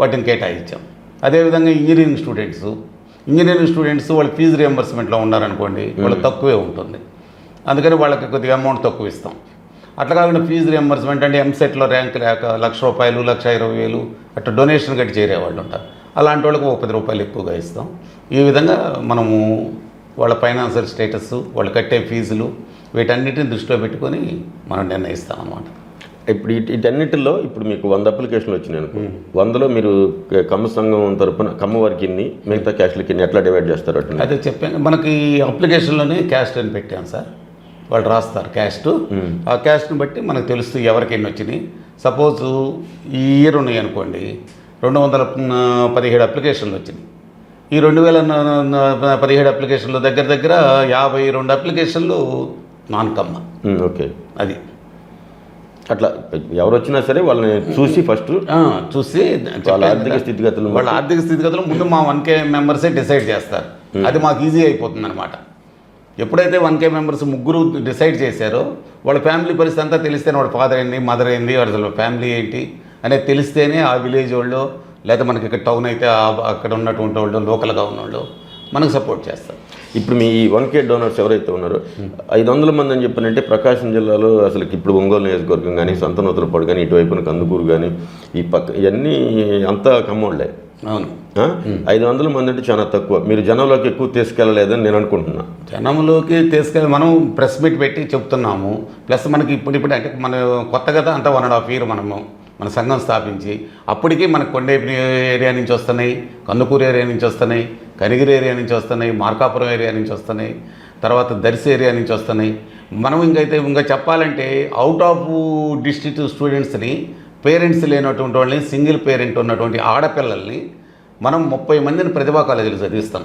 వాటిని కేటాయించాం. అదేవిధంగా ఇంజనీరింగ్ స్టూడెంట్స్ వాళ్ళు ఫీజు రియంబర్స్మెంట్లో ఉన్నారనుకోండి, వాళ్ళకి తక్కువే ఉంటుంది, అందుకని వాళ్ళకి కొద్దిగా అమౌంట్ తక్కువ ఇస్తాం. అట్లా కాకుండా ఫీజు రియంబర్స్మెంట్ అంటే ఎంసెట్లో ర్యాంక్ లేక ₹1,00,000, ₹1,20,000 అట్లా డొనేషన్ కట్టి చేరేవాళ్ళు ఉంటారు. అలాంటి వాళ్ళకి ₹10 ఎక్కువగా ఇస్తాం. ఈ విధంగా మనము వాళ్ళ ఫైనాన్షియల్ స్టేటస్, వాళ్ళు కట్టే ఫీజులు వీటన్నిటిని దృష్టిలో పెట్టుకొని మనం నిర్ణయిస్తాం అన్నమాట. ఇప్పుడు వీటన్నిటిలో ఇప్పుడు మీకు 100 అప్లికేషన్లు వచ్చినాయి అనుకో, 100లో మీరు కమ్మ సంఘం తరపున కమ్మ వారికి ఇన్ని, మిగతా క్యాస్ట్లకి ఇన్ని ఎట్లా డివైడ్ చేస్తారు? అట్లా అదే చెప్పాను, మనకి అప్లికేషన్లోనే క్యాస్ట్ అని పెట్టాం సార్. వాళ్ళు రాస్తారు క్యాస్ట్, ఆ క్యాస్ట్ని బట్టి మనకు తెలుస్తుంది ఎవరికి ఎన్ని వచ్చినాయి. సపోజ్ ఈ ఇయర్ ఉన్నాయి అనుకోండి, 217 అప్లికేషన్లు వచ్చినాయి. ఈ 2017 అప్లికేషన్లు దగ్గర 52 అప్లికేషన్లు నాన్ కమ్మ. ఓకే. అది అట్లా ఎవరు వచ్చినా సరే వాళ్ళని చూసి ఫస్ట్ చూసి వాళ్ళ ఆర్థిక స్థితిగతులు ముందు మా 1K మెంబర్సే డిసైడ్ చేస్తారు. అది మాకు ఈజీ అయిపోతుంది అనమాట. ఎప్పుడైతే 1K మెంబర్స్ ముగ్గురు డిసైడ్ చేశారో వాళ్ళ ఫ్యామిలీ పరిస్థితి అంతా తెలిస్తేనే, వాడు ఫాదర్ ఏంటి, మదర్ ఏంటి, వాళ్ళ ఫ్యామిలీ ఏంటి అనేది తెలిస్తేనే ఆ విలేజ్ వాళ్ళు, లేదా మనకి ఇక్కడ టౌన్ అయితే అక్కడ ఉన్నటువంటి వాళ్ళు, లోకల్గా ఉన్నవాళ్ళు మనకు సపోర్ట్ చేస్తారు. ఇప్పుడు మీ 1K డోనర్స్ ఎవరైతే ఉన్నారో 500 మంది అని చెప్పానంటే, ప్రకాశం జిల్లాలో అసలు ఇప్పుడు ఒంగోలు నియోజకవర్గం కానీ, సంతనూతలపాడు కానీ, ఇటువైపున కందుకూరు కానీ, ఈ పక్క ఇవన్నీ అంతా కమ్మోళ్ళే. అవును. 500 మంది అంటే చాలా తక్కువ. మీరు జనంలోకి ఎక్కువ తీసుకెళ్ళలేదని నేను అనుకుంటున్నా. జనంలోకి తీసుకెళ్ళి మనం ప్రెస్ మీట్ పెట్టి చెప్తున్నాము. ప్లస్ మనకి ఇప్పుడు అంటే మన కొత్తగా అంతా 1.5 year మన సంఘం స్థాపించి, అప్పటికి మనకు కొండేపి ఏరియా నుంచి వస్తున్నాయి, కందుకూరు ఏరియా నుంచి వస్తున్నాయి, కనిగిరి ఏరియా నుంచి వస్తున్నాయి, మార్కాపురం ఏరియా నుంచి వస్తున్నాయి, తర్వాత దర్శి ఏరియా నుంచి వస్తున్నాయి. మనం ఇంకా చెప్పాలంటే అవుట్ ఆఫ్ డిస్ట్రిక్ట్ స్టూడెంట్స్ని, పేరెంట్స్ లేనటువంటి వాళ్ళని, సింగిల్ పేరెంట్ ఉన్నటువంటి ఆడపిల్లల్ని మనం 30 మందిని ప్రతిభా కాలేజీలో చదివిస్తాం.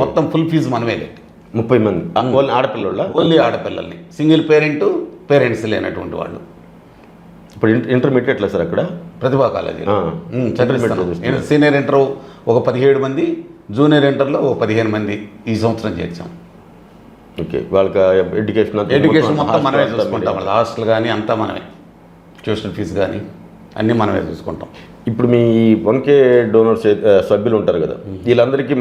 మొత్తం ఫుల్ ఫీజు మనమే కట్టి 30 మంది ఓన్లీ ఆడపిల్లల్ని, సింగిల్ పేరెంట్స్ లేనటువంటి వాళ్ళు. ఇప్పుడు ఇంటర్మీడియట్లో సార్ అక్కడ ప్రతిభా కాలేజీ సీనియర్ ఇంటర్ ఒక 17 మంది, జూనియర్ ఇంటర్లో ఒక 15 మంది ఈ సంవత్సరం చేర్చాం. ఓకే. వాళ్ళకి ఎడ్యుకేషన్ మొత్తం మనమే చూసుకుంటాం. వాళ్ళ హాస్టల్ కానీ అంతా మనమే, ట్యూషన్ ఫీజు కానీ అన్నీ మనమే చూసుకుంటాం. ఇప్పుడు మీ 1K డోనర్స్ సభ్యులు ఉంటారు కదా, వీళ్ళందరికీ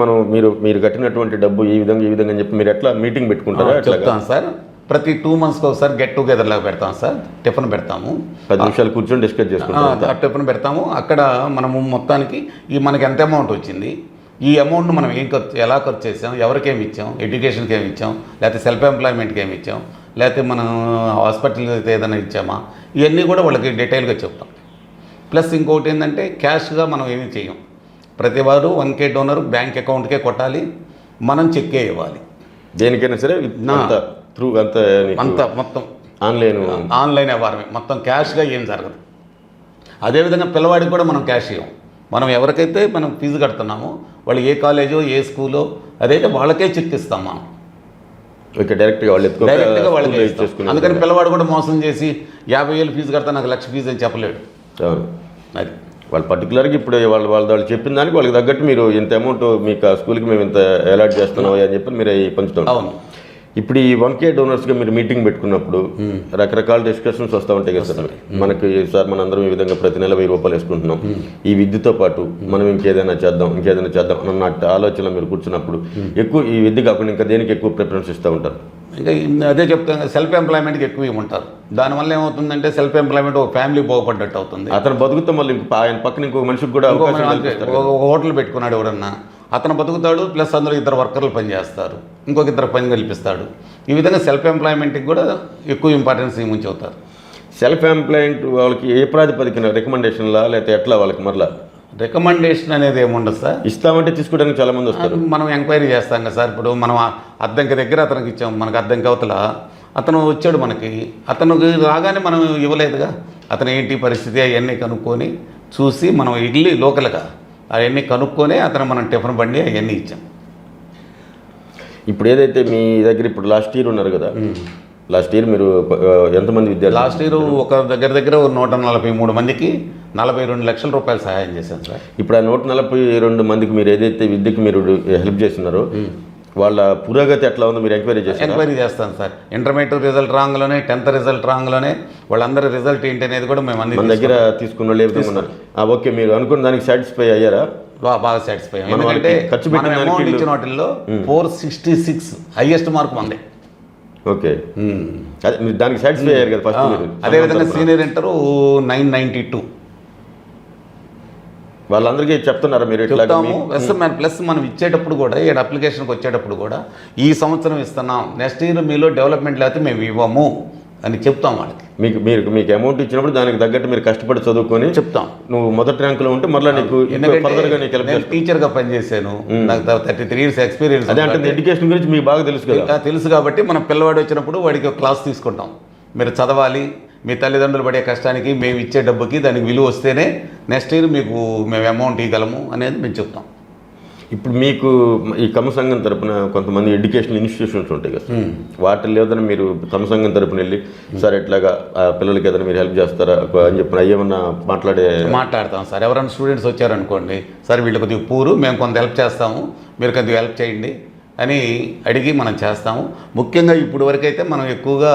మీరు కట్టినటువంటి డబ్బు ఈ విధంగా అని చెప్పి మీరు ఎట్లా మీటింగ్ పెట్టుకుంటారా? చెప్తాం సార్. ప్రతి 2 monthsకి ఒకసారి గెట్ టుగెదర్ లాగా పెడతాం సార్. టిఫిన్ పెడతాము, 10 నిమిషాలు కూర్చొని డిస్కస్ చేసుకుంటాం. టిఫిన్ పెడతాము. అక్కడ మనము మొత్తానికి మనకి ఎంత అమౌంట్ వచ్చింది, ఈ అమౌంట్ను మనం ఎలా ఖర్చు చేసాం, ఎవరికేమి ఇచ్చాం, ఎడ్యుకేషన్కి ఏమి ఇచ్చాం, లేకపోతే సెల్ఫ్ ఎంప్లాయ్మెంట్కి ఏమి ఇచ్చాం, లేకపోతే మనం హాస్పిటల్కి అయితే ఏదైనా ఇచ్చామా, ఇవన్నీ కూడా వాళ్ళకి డీటెయిల్గా చెప్తాం. ప్లస్ ఇంకొకటి ఏంటంటే క్యాష్గా మనం ఏమీ చేయం. ప్రతి వారు 1K డోనర్ బ్యాంక్ అకౌంట్కే కొట్టాలి, మనం చెక్కే ఇవ్వాలి. దేనికైనా సరే అంతా మొత్తం ఆన్లైన్ వ్యవహారమే, మొత్తం క్యాష్గా ఏం జరగదు. అదేవిధంగా పిల్లవాడికి కూడా మనం క్యాష్ ఇవ్వం. మనం ఎవరికైతే మనం ఫీజు కడుతున్నామో వాళ్ళు ఏ కాలేజో ఏ స్కూలో అదైతే వాళ్ళకే చెక్ ఇస్తాం మనం. డైరెక్ట్గా వాళ్ళకే ఇస్తాం. అందుకని పిల్లవాడు కూడా మోసం చేసి 50,000 ఫీజు కడతా నాకు 1,00,000 ఫీజు అని చెప్పలేడు. అది వాళ్ళు పర్టికులర్గా ఇప్పుడు వాళ్ళు చెప్పిన దానికి వాళ్ళకి తగ్గట్టు మీరు ఇంత అమౌంట్ మీకు ఆ స్కూల్కి మేము ఇంత అలాట్ చేస్తున్నాం అని చెప్పి మీరు పంచుతాం. అవును. ఇప్పుడు ఈ 1K డోనర్స్గా మీరు మీటింగ్ పెట్టుకున్నప్పుడు రకరకాల డిస్కషన్స్ వస్తూ ఉంటాయి కదా సార్. మనకి సార్ మనందరం ఈ విధంగా ప్రతి నెల ₹1000 వేసుకుంటున్నాం, ఈ విద్యతో పాటు మనం ఇంకేదైనా చేద్దాం అన్న ఆలోచన మీరు కూర్చున్నప్పుడు ఎక్కువ ఈ విద్య కాకుండా ఇంకా దేనికి ఎక్కువ ప్రిఫరెన్స్ ఇస్తూ ఉంటారు? ఇంకా అదే చెప్తాను, సెల్ఫ్ ఎంప్లాయ్మెంట్కి ఎక్కువ ఇవ్వమంటారు. దానివల్ల ఏమవుతుందంటే సెల్ఫ్ ఎంప్లాయ్మెంట్ ఒక ఫ్యామిలీ బాగుపడ్డట్టు అవుతుంది. అతను బతుకుతాం మళ్ళీ ఆయన పక్కన ఇంకో మనిషికి కూడా ఒక హోటల్ పెట్టుకున్నాడు ఎవడన్నా, అతను బతుకుతాడు, ప్లస్ అందులో 2 వర్కర్లు పనిచేస్తారు, ఇంకొక 2 పని కల్పిస్తాడు. ఈ విధంగా సెల్ఫ్ ఎంప్లాయ్మెంట్కి కూడా ఎక్కువ ఇంపార్టెన్స్ ఇవ్వమని చెబుతారు. సెల్ఫ్ ఎంప్లాయ్మెంట్ వాళ్ళకి ఏ ప్రాతిపదికన రికమెండేషన్లా లేకపోతే ఎట్లా వాళ్ళకి మరలా రికమెండేషన్ అనేది ఏముండదు సార్. ఇస్తామంటే తీసుకోవడానికి చాలామంది వస్తారు. మనం ఎంక్వైరీ చేస్తాం కదా సార్. ఇప్పుడు మనం అద్దెంకి దగ్గర అతనికి ఇచ్చాం, మనకు అద్దెంకి అవతల అతను వచ్చాడు, మనకి అతనికి రాగానే మనం ఇవ్వలేదుగా. అతను ఏంటి పరిస్థితి అవన్నీ కనుక్కొని చూసి మనం వెళ్ళి లోకల్గా అవన్నీ కనుక్కొని అతను మనం టిఫిన్ బండి అవన్నీ ఇచ్చాం. ఇప్పుడు ఏదైతే మీ దగ్గర ఇప్పుడు లాస్ట్ ఇయర్ ఉన్నారు కదా, లాస్ట్ ఇయర్ మీరు ఎంతమంది విద్యార్థులు? లాస్ట్ ఇయర్ ఒక దగ్గర 143 మందికి 42 లక్షల రూపాయలు సహాయం చేశాను సార్. ఇప్పుడు ఆ 142 మందికి మీరు ఏదైతే విద్యకి మీరు హెల్ప్ చేస్తున్నారో వాళ్ళ పురోగతి ఎట్లా ఉందో మీరు ఎంక్వైరీ చేశారు? ఎంక్వైరీ చేస్తాను సార్. ఇంటర్మీడియట్ రిజల్ట్ రాంగ్లోనే, 10th రిజల్ట్ రాంగ్లోనే వాళ్ళందరి రిజల్ట్ ఏంటి అనేది కూడా మేము మన దగ్గర తీసుకున్న వాళ్ళు ఏ విధంగా ఉన్నారు? ఓకే, మీరు అనుకున్న దానికి సాటిస్ఫై అయ్యారా? బాగా సాటిస్ఫై. ఎందుకంటే ఖర్చు మనం అమౌంట్ ఇచ్చిన వాటిల్లో 466 హైయెస్ట్ మార్క్ మందే. ఓకే, అదే మీరు దానికి సాటిస్ఫై అయ్యారు కదా ఫస్ట్. అదేవిధంగా సీనియర్ ఇంటర్ 992. వాళ్ళందరికీ చెప్తున్నారా మీరు? చెప్తాము. ప్లస్ మనం ఇచ్చేటప్పుడు కూడా ఈ అప్లికేషన్కి వచ్చేటప్పుడు కూడా ఈ సంవత్సరం ఇస్తున్నాం, నెక్స్ట్ ఇయర్ మీలో డెవలప్మెంట్ లేకపోతే మేము ఇవ్వము అని చెప్తాం వాళ్ళకి. మీకు అమౌంట్ ఇచ్చినప్పుడు దానికి తగ్గట్టు మీరు కష్టపడి చదువుకొని చెప్తాం. నువ్వు మొదటి ర్యాంకులో ఉంటే మళ్ళీ నీకు నేను టీచర్గా పనిచేశాను, నాకు 33 years ఎక్స్పీరియన్స్. అదే అంటే ఎడ్యుకేషన్ గురించి మీకు బాగా తెలుసు కదా. తెలుసు కాబట్టి మనం పిల్లవాడు వచ్చినప్పుడు వాడికి ఒక క్లాస్ తీసుకుంటాం. మీరు చదవాలి, మీ తల్లిదండ్రులు పడే కష్టానికి మేము ఇచ్చే డబ్బుకి దానికి విలువ వస్తేనే నెక్స్ట్ ఇయర్ మీకు మేము అమౌంట్ ఇవ్వగలము అనేది మేము చెప్తాం. ఇప్పుడు మీకు ఈ కమ్మ సంఘం తరపున కొంతమంది ఎడ్యుకేషనల్ ఇన్స్టిట్యూషన్స్ ఉంటాయి కదా, వాటిల్లో ఏదైనా మీరు కమ్మ సంఘం తరపున వెళ్ళి సార్ ఎట్లాగా పిల్లలకి ఏదైనా మీరు హెల్ప్ చేస్తారా అని చెప్పిన ఏమన్నా మాట్లాడతాం సార్. ఎవరైనా స్టూడెంట్స్ వచ్చారనుకోండి, సార్ వీళ్ళు కొద్దిగా పూరు, మేము కొంత హెల్ప్ చేస్తాము, మీరు కొద్దిగా హెల్ప్ చేయండి అని అడిగి మనం చేస్తాము. ముఖ్యంగా ఇప్పుడు వరకైతే మనం ఎక్కువగా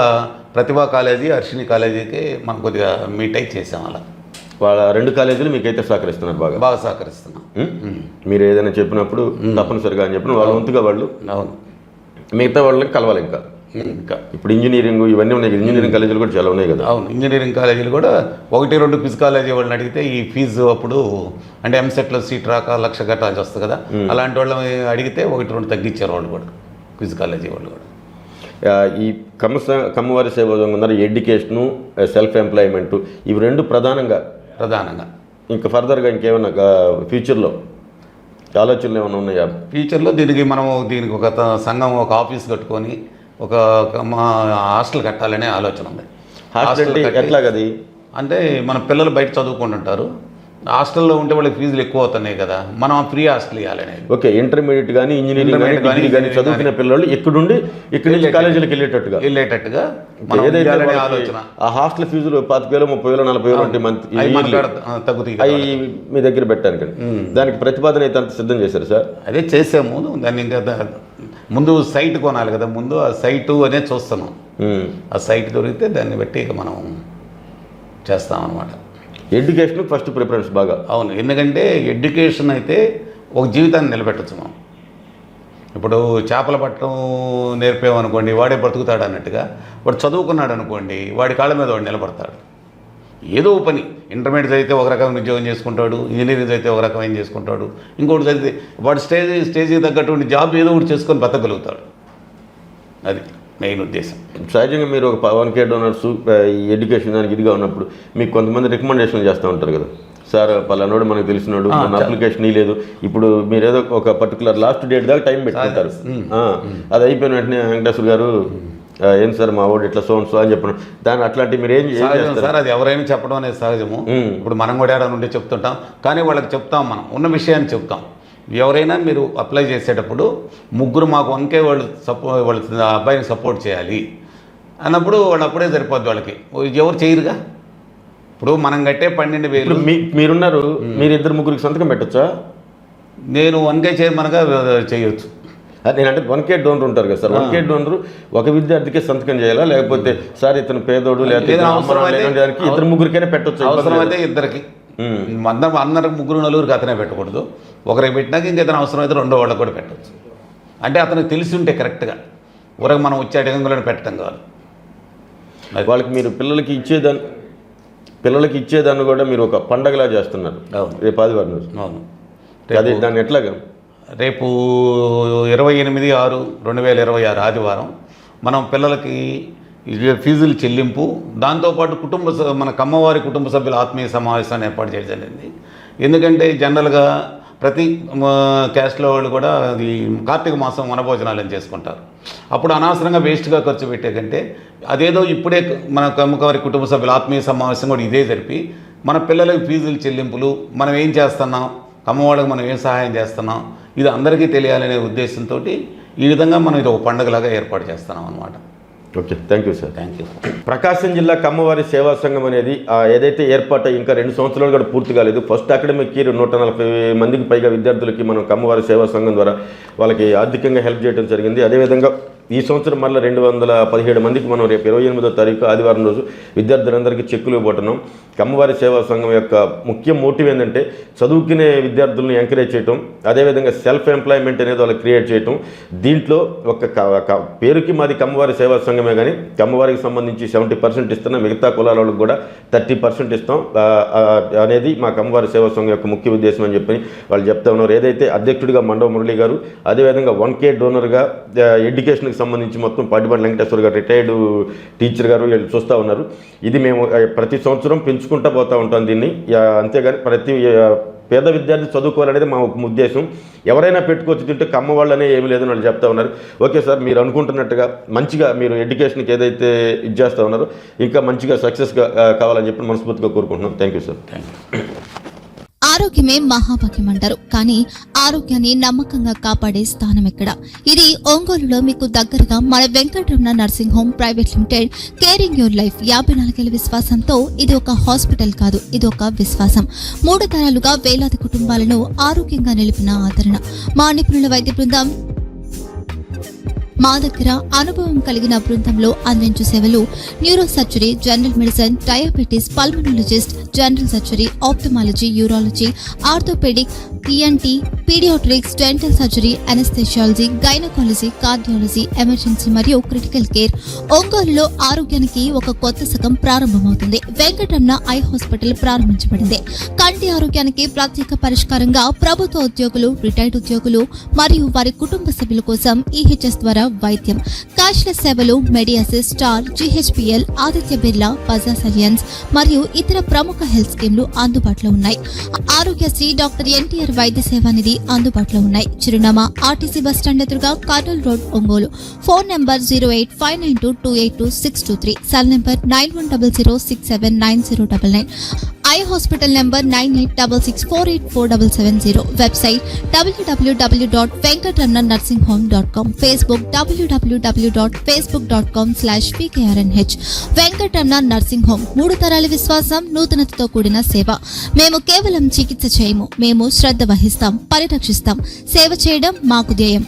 ప్రతిభా కాలేజీ, అర్షిని కాలేజీకి మనం కొద్దిగా మీట్ అయి చేసాం. అలా వాళ్ళ 2 కాలేజీలు మీకైతే సహకరిస్తున్నారు, బాగా సహకరిస్తున్నాం. మీరు ఏదైనా చెప్పినప్పుడు తప్పనిసరిగా అని చెప్పిన వాళ్ళ వంతుగా వాళ్ళు. అవును, మిగతా వాళ్ళకి కలవాలి. ఇంకా ఇప్పుడు ఇంజనీరింగ్ ఇవన్నీ ఉన్నాయి కదా, ఇంజనీరింగ్ కాలేజీలు కూడా చాలా ఉన్నాయి కదా. అవును, ఇంజనీరింగ్ కాలేజీలు కూడా 1-2 క్విజ్ కాలేజీ వాళ్ళని అడిగితే ఈ ఫీజు అప్పుడు అంటే ఎంసెట్లో సీట్ రాక 1,00,000 కట్టాల్సి వస్తుంది కదా, అలాంటి వాళ్ళని అడిగితే 1-2 తగ్గించారు వాళ్ళు కూడా, క్విజ్ కాలేజీ వాళ్ళు కూడా. ఈ కమ్మవారి సేవ ఉన్నారు, ఎడ్యుకేషను, సెల్ఫ్ ఎంప్లాయ్మెంట్, ఇవి 2 ప్రధానంగా. ఇంకా ఫర్దర్గా ఇంకేమన్నా ఫ్యూచర్లో ఆలోచనలు ఏమైనా ఉన్నాయా? ఫ్యూచర్లో దీనికి ఒక సంఘం, ఒక ఆఫీస్ కట్టుకొని ఒక హాస్టల్ కట్టాలనే ఆలోచన ఉంది. హాస్టల్ ఎట్లాగది అంటే మన పిల్లలు బయట చదువుకుంటుంటారు, హాస్టల్లో ఉంటే వాళ్ళకి ఫీజులు ఎక్కువ అవుతున్నాయి కదా, మనం ఫ్రీ హాస్టల్ ఇవ్వాలనేది. ఓకే, ఇంటర్మీడియట్ కానీ ఇంజనీరింగ్ కానీ చదువుకునే పిల్లలు ఇక్కడి నుంచి కాలేజీలకు వెళ్ళేటట్టుగా మనం ఆలోచన. ఆ హాస్టల్ ఫీజులు 25,000, 30,000, 40,000 మంత్ తగ్గుతాయి, అవి మీ దగ్గర పెట్టాను. దానికి ప్రతిపాదన అయితే అంత సిద్ధం చేశారు సార్? అదే చేసాము. దాన్ని ఇంకా ముందు సైట్ కొనాలి కదా, ముందు ఆ సైటు అనేది చూస్తున్నాం. ఆ సైట్ దొరికితే దాన్ని బట్టి ఇక మనం చేస్తామన్నమాట. ఎడ్యుకేషన్ ఫస్ట్ ప్రిఫరెన్స్ బాగా. అవును, ఎందుకంటే ఎడ్యుకేషన్ అయితే ఒక జీవితాన్ని నిలబెట్టచ్చు మనం. ఇప్పుడు చేపల పట్టడం నేర్పామనుకోండి, వాడే బ్రతుకుతాడు అన్నట్టుగా, వాడు చదువుకున్నాడు అనుకోండి, వాడి కాళ్ళ మీద వాడు నిలబడతాడు. ఏదో పని, ఇంటర్మీడియట్ అయితే ఒక రకమైన ఉద్యోగం చేసుకుంటాడు, ఇంజనీరింగ్ అయితే ఒక రకమైన చేసుకుంటాడు, ఇంకోటి చదివితే వాడు స్టేజ్కి తగ్గటువంటి జాబ్ ఏదో ఒకటి చేసుకొని బతకగలుగుతాడు. అది మెయిన్ ఉద్దేశం. సహజంగా మీరు ఒక 1K డోనర్స్ ఈ ఎడ్యుకేషన్ దానికి ఇదిగా ఉన్నప్పుడు మీకు కొంతమంది రికమెండేషన్లు చేస్తూ ఉంటారు కదా, సార్ పలానోడు మనకు తెలిసినోడు, మన అప్లికేషన్ లేదు, ఇప్పుడు మీరు ఏదో ఒక పర్టికులర్ లాస్ట్ డేట్ దాకా టైం పెట్టుకుంటారు. అది అయిపోయిన వెంటనే వెంకటేశ్వర గారు ఏం సార్ మా వాడు ఇట్లా సో అని చెప్పడం, దాన్ని అట్లాంటివి మీరు ఏం చేస్తారు సార్? అది ఎవరైనా చెప్పడం అనేది సహజము. ఇప్పుడు మనం కూడా ఏడా నుండి చెప్తుంటాం, కానీ వాళ్ళకి చెప్తాం, మనం ఉన్న విషయాన్ని చెప్తాం. ఎవరైనా మీరు అప్లై చేసేటప్పుడు 3 మాకు 1K వాళ్ళు అబ్బాయిని సపోర్ట్ చేయాలి అన్నప్పుడు వాళ్ళు అప్పుడే సరిపోద్ది. వాళ్ళకి ఎవరు చేయరుగా. ఇప్పుడు మనం కట్టే 12,000 మీరున్నారు, మీరు 2-3 సంతకం పెట్టచ్చా? నేను 1K చైర్మన్గా చేయొచ్చు. నేనంటే 1K డోనర్ ఉంటారు కదా సార్, 1K డోనర్ ఒక విద్యార్థికే సంతకం చేయాలా, లేకపోతే సార్ ఇతను పేదోడు లేకపోతే 2-3 పెట్టచ్చు? అవసరమైతే 2కి, అందరికి 3-4 అతనే పెట్టకూడదు. ఒకరికి పెట్టినాక ఇంకేదైనా అవసరమైతే 2వ వాళ్ళకి కూడా పెట్టచ్చు. అంటే అతనికి తెలిసి ఉంటే కరెక్ట్గా, ఊరకు మనం వచ్చే అడగంగులను పెట్టడం కాదు. వాళ్ళకి మీరు పిల్లలకి ఇచ్చేదాన్ని కూడా మీరు ఒక పండగలా చేస్తున్నారు. రేపు ఆదివారం రోజు. అవును, అది దాన్ని ఎట్లాగా? రేపు 28/6/2026 ఆదివారం మనం పిల్లలకి ఫీజుల చెల్లింపు, దాంతోపాటు మన కమ్మవారి కుటుంబ సభ్యుల ఆత్మీయ సమావేశాన్ని ఏర్పాటు చేయడం జరిగింది. ఎందుకంటే జనరల్గా ప్రతి క్యాస్ట్లో వాళ్ళు కూడా అది కార్తీక మాసం వనభోజనాలను చేసుకుంటారు. అప్పుడు అనవసరంగా వేస్ట్గా ఖర్చు పెట్టే కంటే అదేదో ఇప్పుడే మన కమ్మవారి కుటుంబ సభ్యుల ఆత్మీయ సమావేశం కూడా ఇదే జరిపి మన పిల్లలకి ఫీజుల చెల్లింపులు, మనం ఏం చేస్తున్నాం, కమ్మవాళ్ళకి మనం ఏం సహాయం చేస్తున్నాం, ఇది అందరికీ తెలియాలనే ఉద్దేశంతో ఈ విధంగా మనం ఇది ఒక పండుగలాగా ఏర్పాటు చేస్తున్నాం అన్నమాట. Okay, thank you sir. Thank you. Prakasam జిల్లా కమ్మవారి సేవా సంఘం అనేది ఏదైతే ఏర్పాటు ఇంకా 2 సంవత్సరాలు కూడా పూర్తి కాలేదు. ఫస్ట్ అకాడమిక్ ఇయర్ 140 మందికి పైగా విద్యార్థులకి మనం కమ్మవారి సేవా సంఘం ద్వారా వాళ్ళకి ఆర్థికంగా హెల్ప్ చేయడం జరిగింది. అదేవిధంగా ఈ సంవత్సరం మళ్ళీ 217 మందికి మనం రేపు 28వ తారీఖు ఆదివారం రోజు విద్యార్థులందరికీ చెక్కులు ఇవ్వబోతున్నాం. కమ్మవారి సేవా సంఘం యొక్క ముఖ్య మోటివ్ ఏంటంటే చదువుకునే విద్యార్థులను ఎంకరేజ్ చేయటం, అదేవిధంగా సెల్ఫ్ ఎంప్లాయ్మెంట్ అనేది వాళ్ళకి క్రియేట్ చేయటం. దీంట్లో ఒక పేరుకి మాది కమ్మవారి సేవా సంఘమే, కానీ కమ్మవారికి సంబంధించి 70% ఇస్తున్నాం, మిగతా కులాల వాళ్ళకి కూడా 30% ఇస్తాం అనేది మా కమ్మవారి సేవా సంఘం యొక్క ముఖ్య ఉద్దేశం అని చెప్పి వాళ్ళు చెప్తా ఉన్నారు. ఏదైతే అధ్యక్షుడిగా మండవ మురళి గారు, అదేవిధంగా 1K డోనర్గా ఎడ్యుకేషన్కి సంబంధించి మొత్తం పాటిబండి వెంకటేశ్వర గారు రిటైర్డ్ టీచర్ గారు వీళ్ళు చూస్తూ ఉన్నారు. ఇది మేము ప్రతి సంవత్సరం పెంచుకుంటూ పోతూ ఉంటాం దీన్ని. అంతేగాని ప్రతి పేద విద్యార్థి చదువుకోవాలనేది మా ఉద్దేశం. ఎవరైనా పెట్టుకోవచ్చు, తింటే కమ్మ వాళ్ళనే ఏమీ లేదని వాళ్ళు చెప్తా ఉన్నారు. ఓకే సార్, మీరు అనుకుంటున్నట్టుగా మంచిగా మీరు ఎడ్యుకేషన్కి ఏదైతే ఇది చేస్తూ ఉన్నారో ఇంకా మంచిగా సక్సెస్గా కావాలని చెప్పి మనస్ఫూర్తిగా కోరుకుంటున్నాం. Thank you sir. ఆరోగ్యమే మహాభాగ్యం అంటారు, కానీ ఆరోగ్యాన్ని నమ్మకంగా కాపాడే స్థానం ఎక్కడ? ఇది ఒంగోలులో మీకు దగ్గరగా మన Venkataramana nursing home private limited. Caring your life 54 విశ్వాసంతో ఇది ఒక హాస్పిటల్ కాదు, ఇది ఒక విశ్వాసం. 3 తరాలుగా వేలాది కుటుంబాలను ఆరోగ్యంగా నిలిపిన ఆదరణ. మా నిపుణుల వైద్య బృందం మా దగ్గర అనుభవం కలిగిన బృందంలో అందించే సేవలు neuro surgery, general medicine, diabetes, pulmonologist, general surgery, ophthalmology, urology, orthopaedic, ENT, paediatrics, dental surgery, anaesthesiology, gynaecology, cardiology, emergency మరియు క్రిటికల్ కేర్. ఒంగోలులో ఆరోగ్యానికి ఒక కొత్త శకం ప్రారంభమవుతుంది. వెంకటరమణ ఐ హాస్పిటల్ ప్రారంభించబడింది. కంటి ఆరోగ్యానికి ప్రత్యేక పరిష్కారంగా ప్రభుత్వ ఉద్యోగులు, రిటైర్డ్ ఉద్యోగులు మరియు వారి కుటుంబ సభ్యుల కోసం EHS ద్వారా వైద్యం, క్యాష్లెస్ సేవలు, Medi Assist, Star, GHPL, Aditya Birla, Bajaj Allianz మరియు ఇతర ప్రముఖ హెల్త్ స్కీమ్లు అందుబాటులో ఉన్నాయి. ఆరోగ్యశ్రీ, డాక్టర్ NTR వైద్య సేవానిధి అందుబాటులో ఉన్నాయి. చిరునామా RTC బస్టాండ్ ఎదురుగా, Kurnool road, Ongole. Phone number 08592282623, cell number 9100679099. Eye hospital number 9866484770. Website www.venkatramanarsinghome.com. Facebook www.facebook.com/pkrnh. Venkataramana nursing home, 3 తరాల విశ్వాసం, నూతనతతో కూడిన సేవ. మేము కేవలం చికిత్స చేయము, మేము శ్రద్ధ వహిస్తాం, పరిరక్షిస్తాం. సేవ చేయడం మాకు ధ్యేయం.